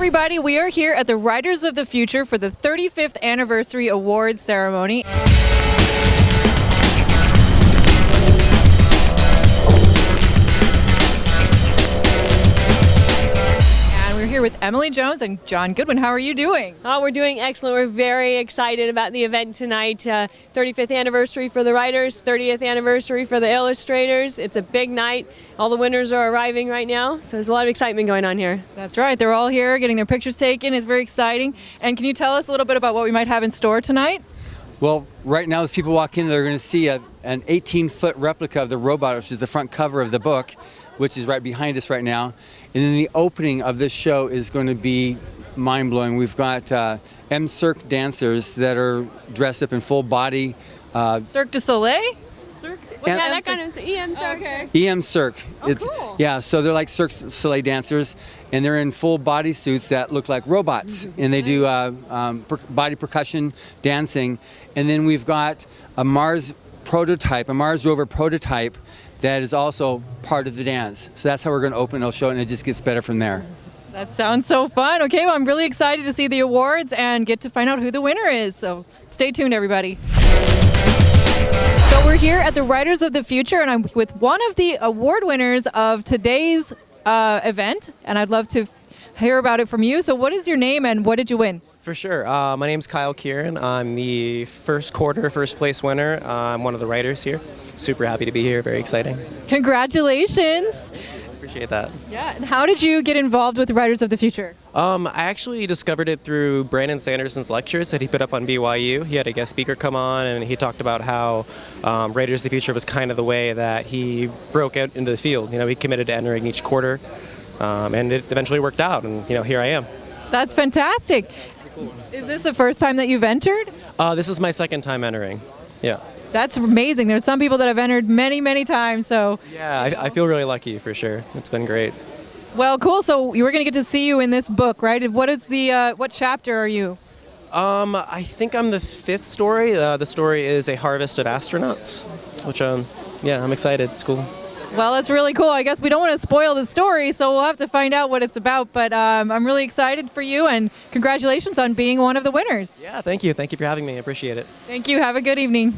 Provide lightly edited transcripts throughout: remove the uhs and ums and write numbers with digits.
everybody, we are here at the Writers of the Future for the 35th Anniversary Awards Ceremony. Here with Emily Jones and John Goodwin. How are you doing? Oh, we're doing excellent. We're very excited about the event tonight. 35th anniversary for the writers, 30th anniversary for the illustrators. It's a big night. All the winners are arriving right now, so there's a lot of excitement going on here. That's right. They're all here getting their pictures taken. It's very exciting. And can you tell us a little bit about what we might have in store tonight? Well, right now as people walk in, they're going to see an 18-foot replica of the robot, which is the front cover of the book, which is right behind us right now. And then the opening of this show is going to be mind-blowing. We've got Cirque dancers that are dressed up in full body. Cirque du Soleil? Cirque? Well, yeah, that kind of EM Cirque. Okay. EM Cirque. Oh, cool. Yeah, so they're like Cirque du Soleil dancers, and they're in full body suits that look like robots. And they do body percussion dancing. And then we've got a Mars rover prototype that is also part of the dance. So that's how we're going to open the show, and it just gets better from there. That sounds so fun. Okay, well, I'm really excited to see the awards and get to find out who the winner is. So stay tuned, everybody. So we're here at the Writers of the Future, and I'm with one of the award winners of today's event, and I'd love to hear about it from you. So what is your name, and what did you win? For sure. My name's Kyle Kier. I'm the first place winner. I'm one of the writers here. Super happy to be here. Very exciting. Congratulations. Appreciate that. Yeah. And how did you get involved with the Writers of the Future? I actually discovered it through Brandon Sanderson's lectures that he put up on BYU. He had a guest speaker come on, and he talked about how Writers of the Future was kind of the way that he broke out into the field. You know, he committed to entering each quarter, and it eventually worked out. And here I am. That's fantastic. Is this the first time that you've entered? This is my second time entering. Yeah. That's amazing. There's some people that have entered many, many times. So yeah, I feel really lucky for sure. It's been great. Well, cool. So we're going to get to see you in this book, right? What is the what chapter are you? I think I'm the 5th story. The story is A Harvest of Astronauts, which yeah, I'm excited. It's cool. Well, that's really cool. I guess we don't want to spoil the story, so we'll have to find out what it's about. But I'm really excited for you, and congratulations on being one of the winners. Yeah, thank you. Thank you for having me. I appreciate it. Thank you. Have a good evening.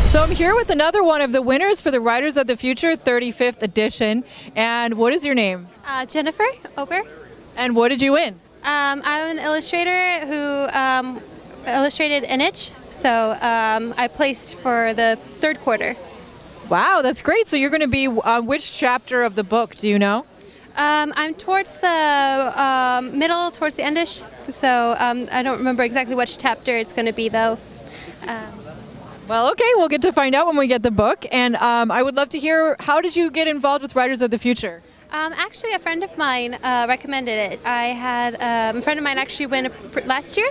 So I'm here with another one of the winners for the Writers of the Future 35th edition. And what is your name? Jennifer Ober. And what did you win? I'm an illustrator who illustrated an itch, so I placed for the 3rd quarter. Wow, that's great. So you're going to be which chapter of the book, do you know? I'm towards the middle, towards the endish, so I don't remember exactly which chapter it's going to be, though. Well, okay, we'll get to find out when we get the book. And I would love to hear, how did you get involved with Writers of the Future? Actually, a friend of mine recommended it. I had a friend of mine actually win last year.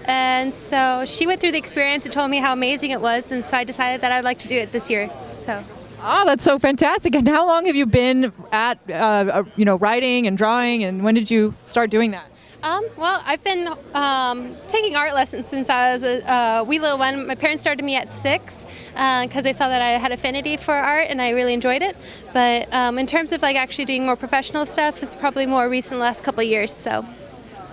And so she went through the experience and told me how amazing it was, and so I decided that I'd like to do it this year. So. Oh, that's so fantastic! And how long have you been at, writing and drawing, and when did you start doing that? Well, I've been taking art lessons since I was a wee little one. My parents started me at 6 because they saw that I had affinity for art, and I really enjoyed it. But in terms of actually doing more professional stuff, it's probably more recent, the last couple of years. So.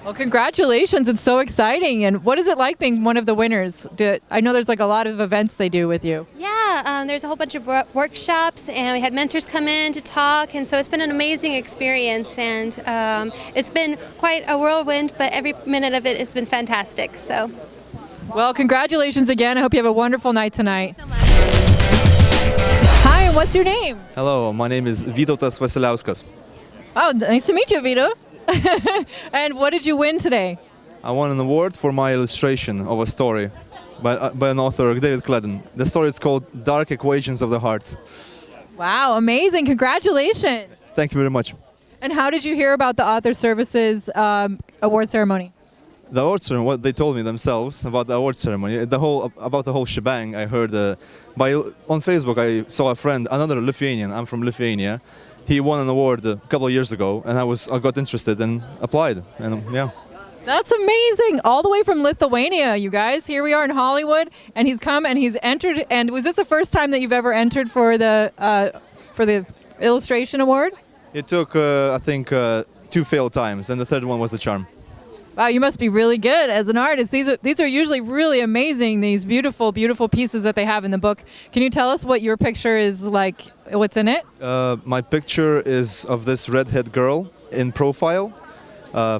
Well, congratulations. It's so exciting. And what is it like being one of the winners? I know there's a lot of events they do with you. Yeah, there's a whole bunch of workshops, and we had mentors come in to talk, and so it's been an amazing experience, and it's been quite a whirlwind, but every minute of it has been fantastic. So. Well, congratulations again. I hope you have a wonderful night tonight. Thank you so much. Hi, and what's your name? Hello, my name is Vito Dass. Oh, nice to meet you, Vito. And what did you win today? I won an award for my illustration of a story by an author, David Cledden. The story is called Dark Equations of the Heart. Wow, amazing. Congratulations. Thank you very much. And how did you hear about the Author Services award ceremony? The award ceremony, what they told me themselves about the award ceremony, about the whole shebang, I heard on Facebook. I saw a friend, another Lithuanian. I'm from Lithuania. He won an award a couple of years ago, and I got interested and applied. And yeah. That's amazing! All the way from Lithuania, you guys. Here we are in Hollywood, and he's come and he's entered. And was this the first time that you've ever entered for the illustration award? It took, I think, 2 failed times, and the third one was the charm. Wow, you must be really good as an artist. These are usually really amazing, these beautiful, beautiful pieces that they have in the book. Can you tell us what your picture is like, what's in it? My picture is of this redhead girl in profile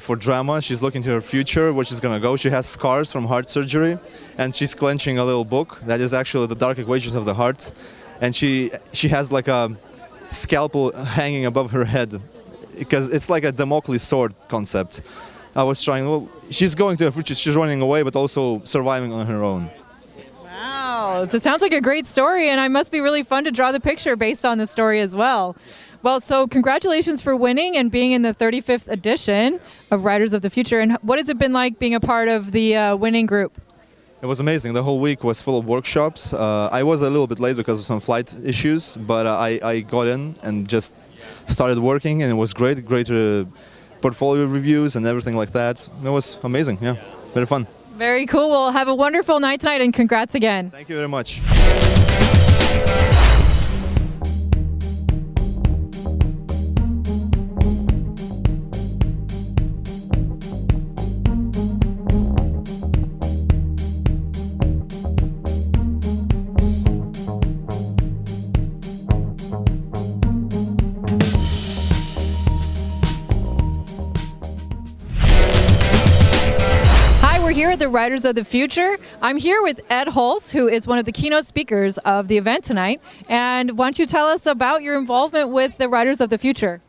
for drama. She's looking to her future, where she's going to go. She has scars from heart surgery, and she's clenching a little book that is actually the dark equations of the heart. And she has like a scalpel hanging above her head, because it's like a Damocles sword concept. I was trying, well, she's going to her future, she's running away, but also surviving on her own. Wow, that sounds like a great story, and it must be really fun to draw the picture based on the story as well. Well, so congratulations for winning and being in the 35th edition of Writers of the Future. And what has it been like being a part of the winning group? It was amazing. The whole week was full of workshops. I was a little bit late because of some flight issues, but I got in and just started working, and it was great. Great portfolio reviews and everything like that. It was amazing, yeah, very fun. Very cool. Well, have a wonderful night tonight, and congrats again. Thank you very much. Here at the Writers of the Future. I'm here with Ed Halls, who is one of the keynote speakers of the event tonight. And why don't you tell us about your involvement with the Writers of the Future?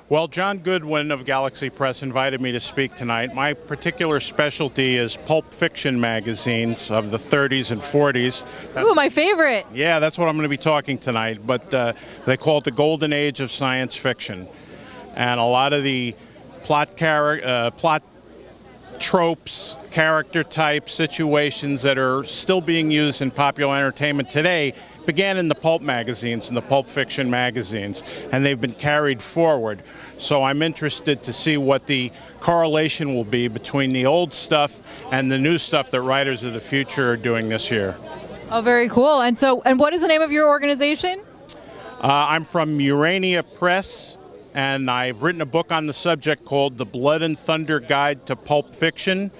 Well, John Goodwin of Galaxy Press invited me to speak tonight. My particular specialty is pulp fiction magazines of the 30s and 40s. Ooh, my favorite. Yeah, that's what I'm going to be talking tonight. But they call it the golden age of science fiction. And a lot of the plot tropes, character types, situations that are still being used in popular entertainment today began in the pulp magazines and the pulp fiction magazines, and they've been carried forward. So I'm interested to see what the correlation will be between the old stuff and the new stuff that Writers of the Future are doing this year. Oh, very cool. And what is the name of your organization? I'm from Urania Press, and I've written a book on the subject called The Blood and Thunder Guide to Pulp Fiction,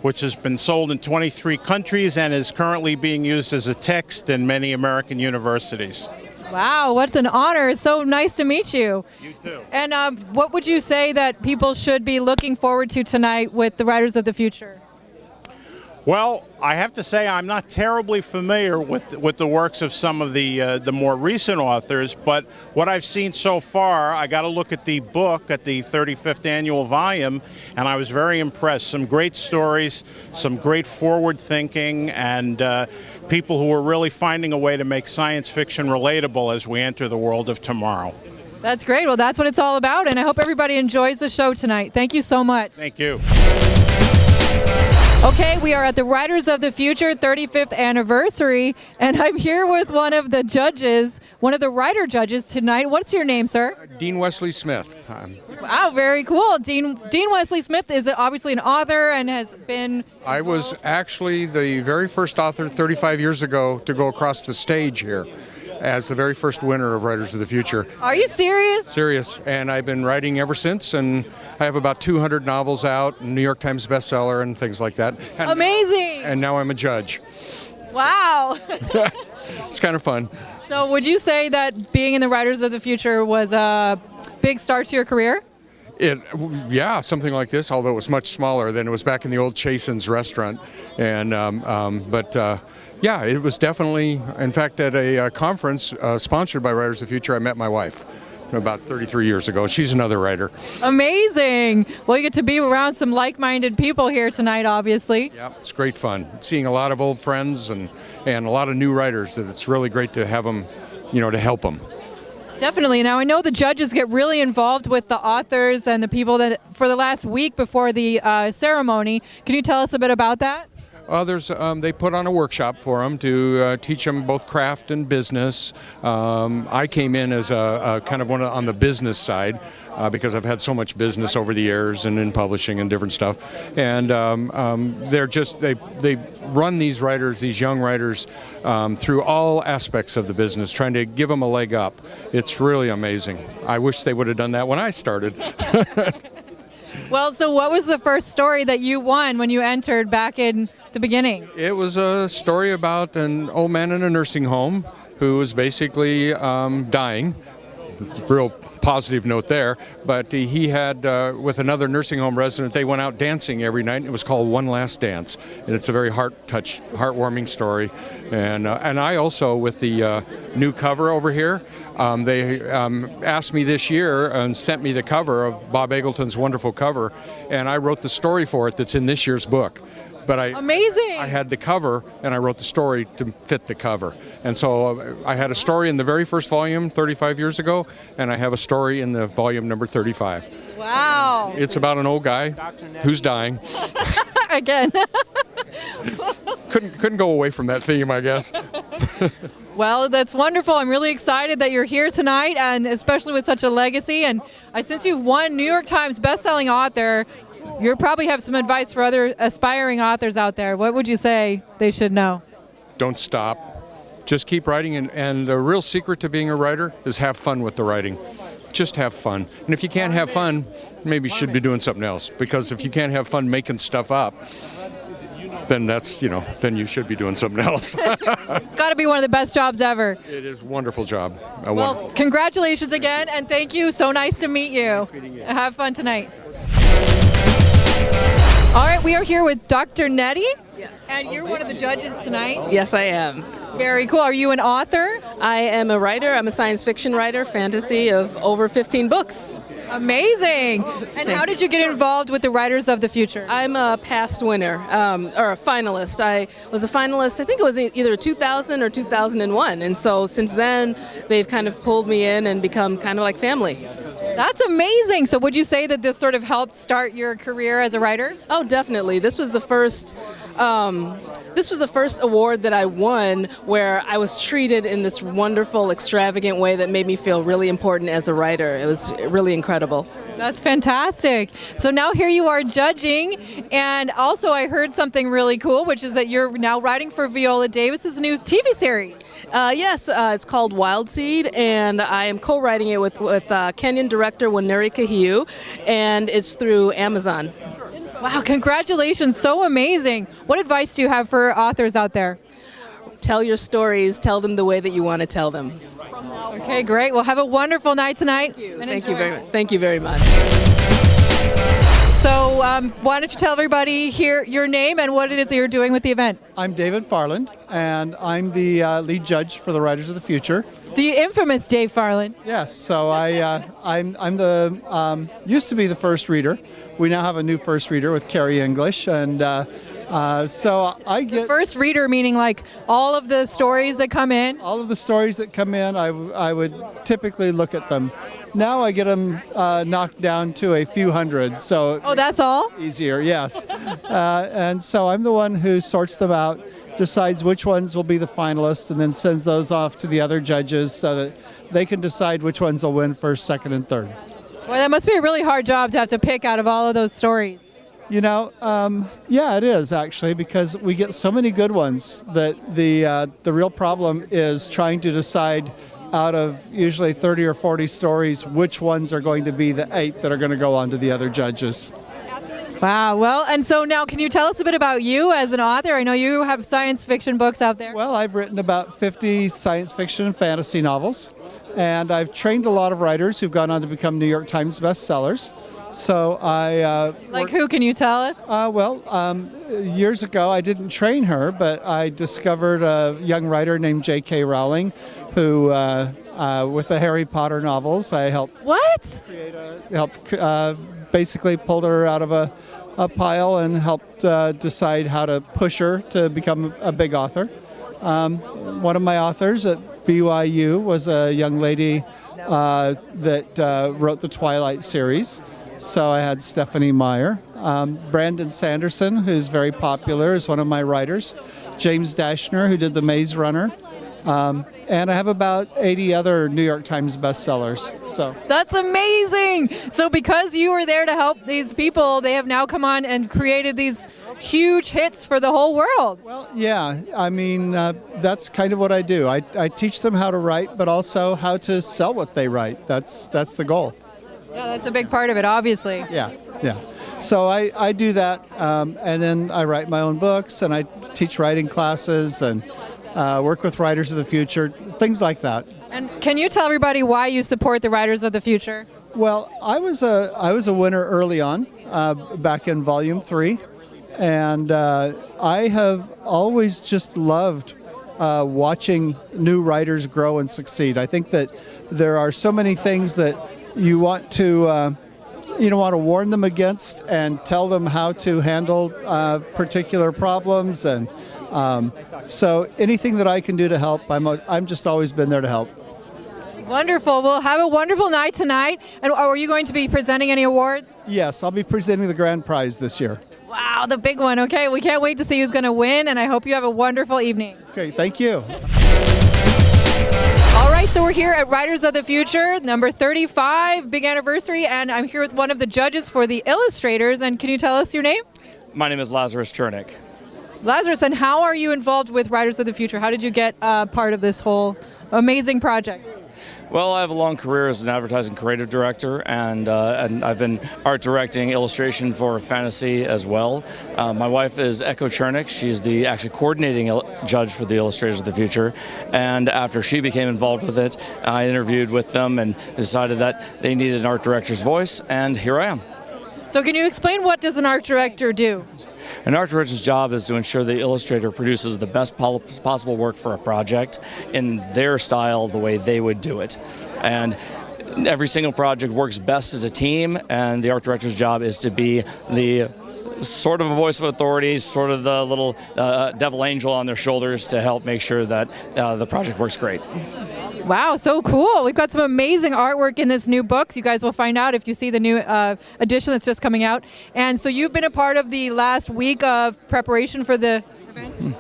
which has been sold in 23 countries and is currently being used as a text in many American universities. Wow, what an honor. It's so nice to meet you. You too. And what would you say that people should be looking forward to tonight with the Writers of the Future? Well, I have to say I'm not terribly familiar with the works of some of the more recent authors, but what I've seen so far, I got to look at the book at the 35th annual volume, and I was very impressed. Some great stories, some great forward thinking, and people who are really finding a way to make science fiction relatable as we enter the world of tomorrow. That's great. Well, that's what it's all about, and I hope everybody enjoys the show tonight. Thank you so much. Thank you. Okay, we are at the Writers of the Future 35th anniversary, and I'm here with one of the judges, one of the writer judges tonight. What's your name, sir? Dean Wesley Smith. Wow, very cool. Dean Wesley Smith is obviously an author and has been... I was actually the very first author 35 years ago to go across the stage here as the very first winner of Writers of the Future. Are you serious? Serious. And I've been writing ever since, and I have about 200 novels out, New York Times bestseller and things like that. And, amazing. And now I'm a judge. Wow. It's kind of fun. So would you say that being in the Writers of the Future was a big start to your career? Yeah, something like this, although it was much smaller than it was back in the old Chasen's restaurant. And yeah, it was definitely, in fact, at a conference sponsored by Writers of the Future, I met my wife about 33 years ago. She's another writer. Amazing. Well, you get to be around some like-minded people here tonight, obviously. Yeah, it's great fun. Seeing a lot of old friends and a lot of new writers, that it's really great to have them, to help them. Definitely. Now, I know the judges get really involved with the authors and the people that, for the last week before the ceremony. Can you tell us a bit about that? They put on a workshop for them to teach them both craft and business. I came in as a kind of one on the business side because I've had so much business over the years and in publishing and different stuff. And they run these writers, these young writers, through all aspects of the business, trying to give them a leg up. It's really amazing. I wish they would have done that when I started. Well, so what was the first story that you won when you entered back in the beginning? It was a story about an old man in a nursing home who was basically dying. Real positive note there, but he had, with another nursing home resident, they went out dancing every night. It was called One Last Dance, and it's a very heartwarming story. And I also, with the new cover over here, they asked me this year and sent me the cover of Bob Eggleton's wonderful cover, and I wrote the story for it that's in this year's book. But Amazing! I had the cover, and I wrote the story to fit the cover. And so I had a story in the very first volume 35 years ago, and I have a story in the volume number 35. Wow! It's about an old guy who's dying. Again. Couldn't go away from that theme, I guess. Well, that's wonderful. I'm really excited that you're here tonight, and especially with such a legacy. And since you've won New York Times bestselling author, you probably have some advice for other aspiring authors out there. What would you say they should know? Don't stop. Just keep writing, and the real secret to being a writer is have fun with the writing. Just have fun. And if you can't have fun, maybe you should be doing something else. Because if you can't have fun making stuff up, then then you should be doing something else. It's got to be one of the best jobs ever. It is a wonderful job. Well, congratulations again, and thank you. So nice to meet you. Nice meeting you. Have fun tonight. All right, we are here with Dr. Natty. Yes. And you're one of the judges tonight. Yes, I am. Very cool. Are you an author? I am a writer. I'm a science fiction writer, fantasy of over 15 books. Amazing. And how did you get involved with the Writers of the Future? I'm a past winner, or a finalist. I was a finalist, I think it was either 2000 or 2001. And so since then, they've kind of pulled me in and become kind of like family. That's amazing. So would you say that this sort of helped start your career as a writer? Oh, definitely. This was the first award that I won where I was treated in this wonderful, extravagant way that made me feel really important as a writer. It was really incredible. That's fantastic. So now here you are judging, and also I heard something really cool, which is that you're now writing for Viola Davis's new TV series. Yes, it's called Wild Seed, and I am co-writing it with Kenyan director Waneri Kahiu, and it's through Amazon. Wow, congratulations. So amazing. What advice do you have for authors out there? Tell your stories. Tell them the way that you want to tell them. Okay, great. Well, have a wonderful night tonight. Thank you very much. Thank you very much. So why don't you tell everybody here your name and what it is that you're doing with the event? I'm David Farland, and I'm the lead judge for the Writers of the Future. The infamous Dave Farland. Yes, so I'm the used to be the first reader. We now have a new first reader with Carrie English, and so I get... First reader meaning like all of the stories that come in? All of the stories that come in, I would typically look at them. Now I get them knocked down to a few hundred, so... Oh, that's all? Easier, yes. And so I'm the one who sorts them out, decides which ones will be the finalists, and then sends those off to the other judges so that they can decide which ones will win first, second, and third. Well, that must be a really hard job to have to pick out of all of those stories. You know, yeah, it is actually, because we get so many good ones that the real problem is trying to decide out of usually 30 or 40 stories which ones are going to be the 8 that are going to go on to the other judges. Wow. Well, and so now can you tell us a bit about you as an author? I know you have science fiction books out there. Well, I've written about 50 science fiction and fantasy novels, and I've trained a lot of writers who've gone on to become New York Times bestsellers. So I... like who, can you tell us? Years ago, I didn't train her, but I discovered a young writer named J.K. Rowling who, with the Harry Potter novels, I helped... What? Basically pulled her out of a pile and helped decide how to push her to become a big author. One of my authors at BYU was a young lady that wrote the Twilight series. So I had Stephanie Meyer. Brandon Sanderson, who's very popular, is one of my writers. James Dashner, who did The Maze Runner. And I have about 80 other New York Times bestsellers. So that's amazing. So because you were there to help these people, they have now come on and created these huge hits for the whole world. Well, yeah. I mean, that's kind of what I do. I teach them how to write, but also how to sell what they write. That's the goal. Yeah, that's a big part of it, obviously. Yeah, yeah. So I do that, and then I write my own books, and I teach writing classes, and work with Writers of the Future, things like that. And can you tell everybody why you support the Writers of the Future? Well, I was a winner early on, back in Volume 3, and I have always just loved watching new writers grow and succeed. I think that there are so many things that you want to warn them against and tell them how to handle particular problems, and so anything that I can do to help, I'm just always been there to help. Wonderful. Well, have a wonderful night tonight. And are you going to be presenting any awards? Yes, I'll be presenting the grand prize this year. Wow, the big one. Okay, we can't wait to see who's going to win, and I hope you have a wonderful evening. Okay, thank you. All right, so we're here at Writers of the Future, number 35, big anniversary, and I'm here with one of the judges for the Illustrators. And can you tell us your name? My name is Lazarus Chernykh. Lazarus, and how are you involved with Writers of the Future? How did you get part of this whole amazing project? Well, I have a long career as an advertising creative director, and I've been art directing illustration for fantasy as well. My wife is Echo Chernykh. She's the actually coordinating judge for the Illustrators of the Future, and after she became involved with it, I interviewed with them and decided that they needed an art director's voice, and here I am. So can you explain what does an art director do? An art director's job is to ensure the illustrator produces the best possible work for a project in their style, the way they would do it. And every single project works best as a team, and the art director's job is to be the sort of a voice of authority, sort of the little devil angel on their shoulders to help make sure that the project works great. Wow, so cool. We've got some amazing artwork in this new book. You guys will find out if you see the new edition that's just coming out. And so you've been a part of the last week of preparation for the events?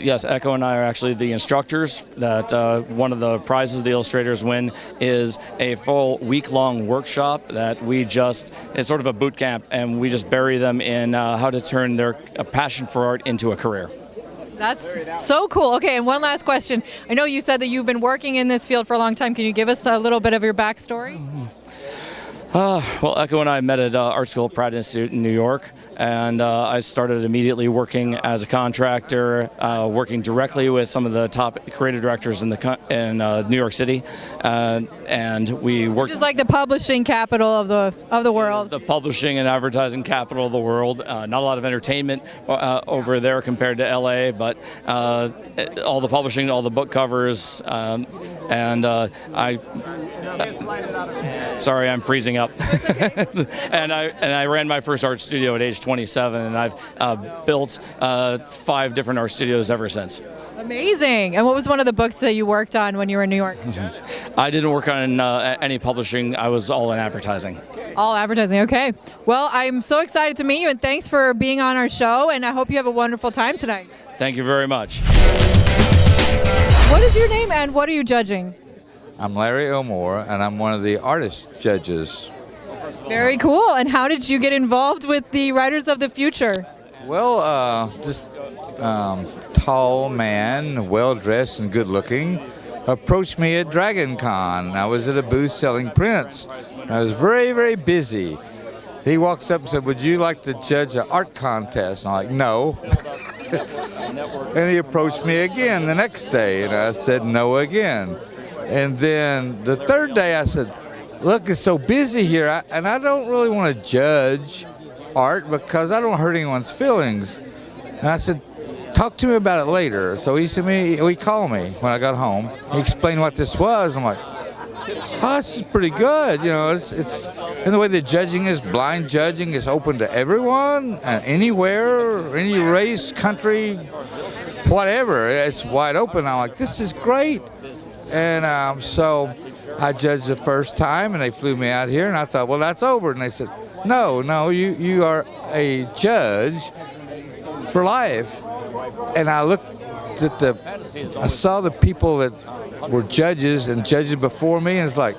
Yes, Echo and I are actually the instructors. That one of the prizes the illustrators win is a full week-long workshop that it's sort of a boot camp, and we just bury them in how to turn their passion for art into a career. That's so cool. Okay, and one last question. I know you said that you've been working in this field for a long time. Can you give us a little bit of your backstory? Well, Echo and I met at Art School at Pratt Institute in New York, and I started immediately working as a contractor, working directly with some of the top creative directors in New York City, and we worked. Which is like the publishing capital of the world. The publishing and advertising capital of the world. Not a lot of entertainment over there compared to LA, but all the publishing, all the book covers, and sorry, I'm freezing up. and I ran my first art studio at age 27, and I've built 5 different art studios ever since. Amazing. And what was one of the books that you worked on when you were in New York? I didn't work on any publishing. I was all in advertising. All advertising, okay. Well, I'm so excited to meet you, and thanks for being on our show, and I hope you have a wonderful time tonight. Thank you very much. What is your name, and what are you judging? I'm Larry Elmore, and I'm one of the artist judges. Very cool. And how did you get involved with the Writers of the Future? Well, this tall man, well-dressed and good-looking, approached me at Dragon Con. I was at a booth selling prints. I was very, very busy. He walks up and said, "Would you like to judge an art contest?" And I'm like, "No." And he approached me again the next day, and I said no again. And then the third day I said, "Look, it's so busy here, and I don't really want to judge art because I don't want to hurt anyone's feelings." And I said, "Talk to me about it later." So he called me when I got home. He explained what this was. I'm like, "Oh, this is pretty good." You know, it's and the way the judging is, blind judging is open to everyone, anywhere, any race, country, whatever. It's wide open. I'm like, this is great. And so I judged the first time, and they flew me out here, and I thought, well, that's over. And they said, no, you are a judge for life. And I looked at I saw the people that were judges and judges before me, and it's like,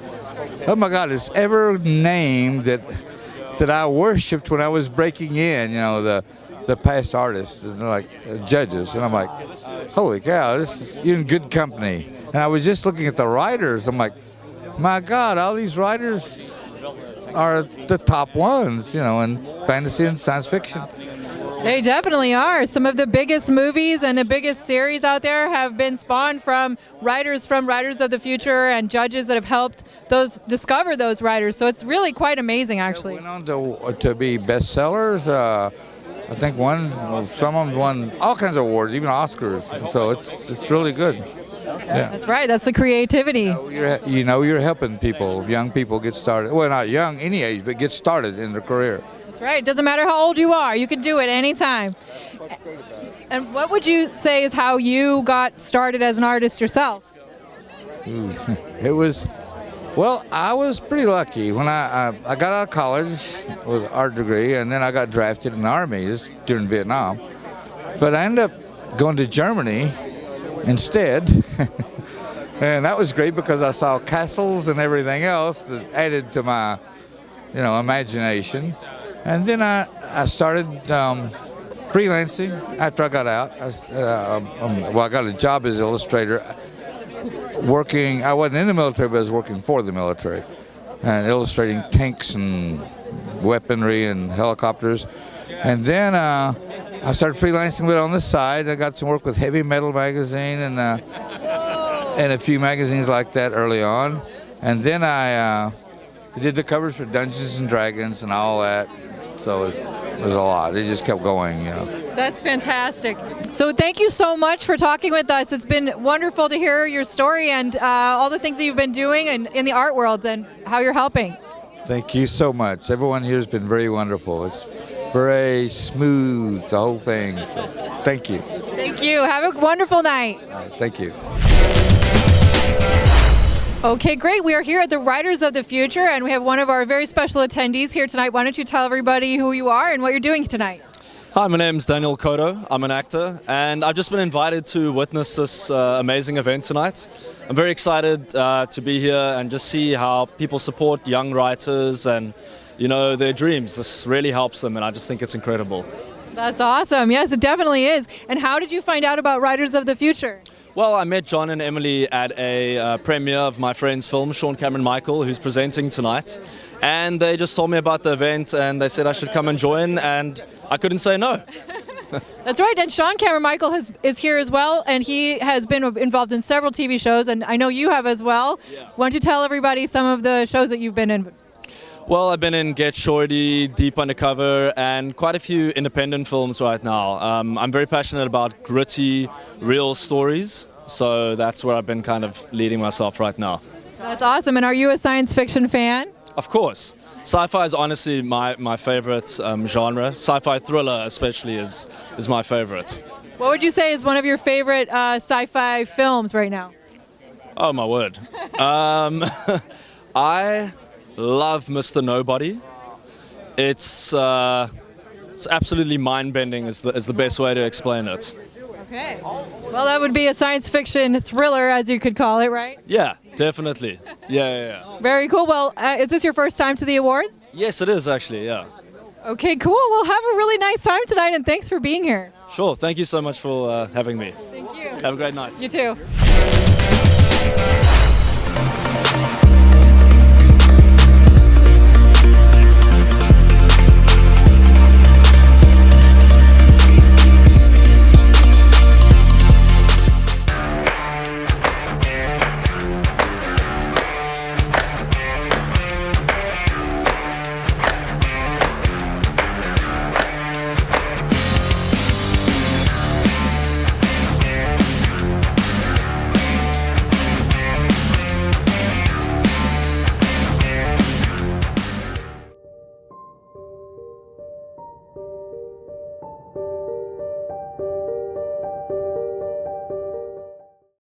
oh my God, it's every name that I worshipped when I was breaking in, you know, the past artists, and they're like judges. And I'm like, holy cow, you're in good company. And I was just looking at the writers. I'm like, my God, all these writers are the top ones, in fantasy and science fiction. They definitely are. Some of the biggest movies and the biggest series out there have been spawned from Writers of the Future and judges that have helped discover those writers. So it's really quite amazing, actually. Went on to be bestsellers. I think some of them won all kinds of awards, even Oscars. So it's really good. Yeah. That's right. That's the creativity. You're helping people, young people get started. Well, not young, any age, but get started in their career. That's right. It doesn't matter how old you are. You can do it anytime. And what would you say is how you got started as an artist yourself? I was pretty lucky. When I got out of college with an art degree, and then I got drafted in the Army just during Vietnam. But I ended up going to Germany instead. And that was great because I saw castles and everything else that added to my, imagination. And then I started freelancing after I got out. I got a job as an illustrator. I wasn't in the military, but I was working for the military and illustrating tanks and weaponry and helicopters. And then I started freelancing a bit on the side. I got some work with Heavy Metal magazine and a few magazines like that early on. And then I did the covers for Dungeons and Dragons and all that. So it was a lot. It just kept going, That's fantastic. So thank you so much for talking with us. It's been wonderful to hear your story and all the things that you've been doing in the art world and how you're helping. Thank you so much. Everyone here has been very wonderful. It's very smooth, the whole thing. So thank you. Thank you. Have a wonderful night. All right, thank you. Okay, great. We are here at the Writers of the Future, and we have one of our very special attendees here tonight. Why don't you tell everybody who you are and what you're doing tonight? Hi, my name's Daniel Coto. I'm an actor, and I've just been invited to witness this amazing event tonight. I'm very excited to be here and just see how people support young writers and, their dreams. This really helps them, and I just think it's incredible. That's awesome. Yes, it definitely is. And how did you find out about Writers of the Future? Well, I met John and Emily at a premiere of my friend's film, Sean Cameron Michael, who's presenting tonight. And they just told me about the event, and they said I should come and join, and I couldn't say no. That's right, and Sean Cameron Michael is here as well, and he has been involved in several TV shows, and I know you have as well. Yeah. Why don't you tell everybody some of the shows that you've been in? Well, I've been in Get Shorty, Deep Undercover, and quite a few independent films right now. I'm very passionate about gritty, real stories, so that's where I've been kind of leading myself right now. That's awesome, and are you a science fiction fan? Of course. Sci-fi is honestly my favorite genre. Sci-fi thriller especially is my favorite. What would you say is one of your favorite sci-fi films right now? Oh my word. I love Mr. Nobody. It's absolutely mind-bending is the best way to explain it. Okay. Well, that would be a science fiction thriller, as you could call it, right? Yeah, definitely. Yeah. Very cool. Well, is this your first time to the awards? Yes, it is actually, yeah. Okay, cool. Well, have a really nice time tonight, and thanks for being here. Sure. Thank you so much for having me. Thank you. Have a great night. You too.